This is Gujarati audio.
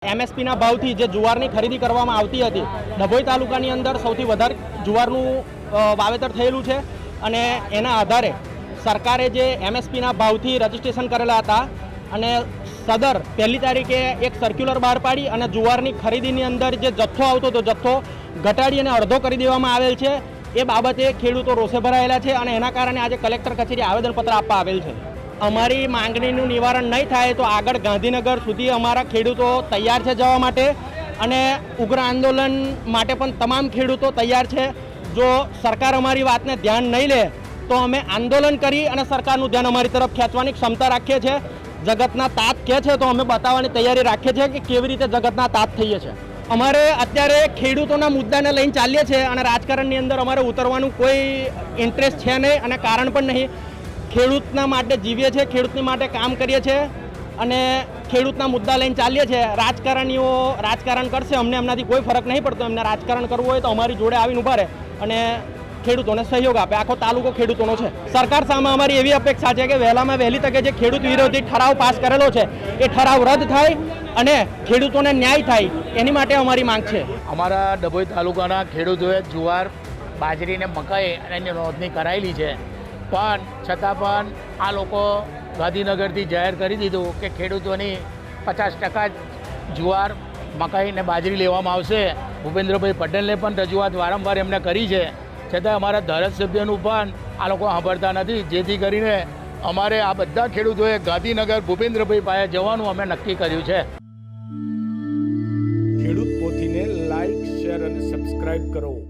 એમએસપીના ભાવથી જે જુવારની ખરીદી કરવામાં આવતી હતી, ડભોઈ તાલુકાની અંદર સૌથી વધારે જુવારનું વાવેતર થયેલું છે અને એના આધારે સરકારે જે એમએસપીના ભાવથી રજીસ્ટ્રેશન કરેલા હતા અને સદર 1 તારીખે એક સર્ક્યુલર બહાર પાડી અને જુવારની ખરીદીની અંદર જે જથ્થો આવતો હતો જથ્થો ઘટાડી અને અડધો કરી દેવામાં આવેલ છે। એ બાબતે ખેડૂતો રોષે ભરાયેલા છે અને એના કારણે આજે કલેક્ટર કચેરી આવેદનપત્ર આપવા આવેલ છે। અમારી માંગણીનું નિવારણ નહીં થાય તો આગળ ગાંધીનગર સુધી અમારા ખેડૂતો તૈયાર છે જવા માટે અને ઉગ્ર આંદોલન માટે પણ તમામ ખેડૂતો તૈયાર છે। જો સરકાર અમારી વાતને ધ્યાન નહીં લે તો અમે આંદોલન કરી અને સરકારનું ધ્યાન અમારી તરફ ખેંચવાની ક્ષમતા રાખીએ છીએ। જગતના તાત કહે છે તો અમે બતાવવાની તૈયારી રાખીએ છીએ કે કેવી રીતે જગતના તાત થઈએ છીએ। અમારે અત્યારે ખેડૂતોના મુદ્દાને લઈને ચાલીએ છીએ અને રાજકારણની અંદર અમારે ઉતરવાનું કોઈ ઇન્ટરેસ્ટ છે નહીં અને કારણ પણ નહીં। ખેડૂતના માટે જીવીએ છીએ, ખેડૂતની માટે કામ કરીએ છીએ અને ખેડૂતના મુદ્દા લઈને ચાલીએ છીએ। રાજકારણીઓ રાજકારણ કરશે, અમને એમનાથી કોઈ ફરક નહીં પડતો। એમને રાજકારણ કરવું હોય તો અમારી જોડે આવીને ઊભા રહે અને ખેડૂતોને સહયોગ આપે। આખો તાલુકો ખેડૂતોનો છે। સરકાર સામે અમારી એવી અપેક્ષા છે કે વહેલામાં વહેલી તકે જે ખેડૂત વિરોધી ઠરાવ પાસ કરેલો છે એ ઠરાવ રદ થાય અને ખેડૂતોને ન્યાય થાય એની માટે અમારી માંગ છે। અમારા ડભોઈ તાલુકાના ખેડૂતોએ જુવાર, બાજરી અને મકાઈ અને એની નોંધણી કરાયેલી છે, પણ છતાં પણ આ લોકો ગાંધીનગરથી જાહેર કરી દીધું કે ખેડૂતોની 50% જુવાર, મકાઈ અને બાજરી લેવામાં આવશે। ભૂપેન્દ્રભાઈ પટેલને પણ રજૂઆત વારંવાર એમને કરી છે, છતાં અમારા ધારાસભ્યનું પણ આ લોકો સાંભળતા નથી। જેથી કરીને અમારે આ બધા ખેડૂતોએ ગાંધીનગર ભૂપેન્દ્રભાઈ પાસે જવાનું અમે નક્કી કર્યું છે। ખેડૂત પોથીને લાઈક, શેર અને સબસ્ક્રાઇબ કરો।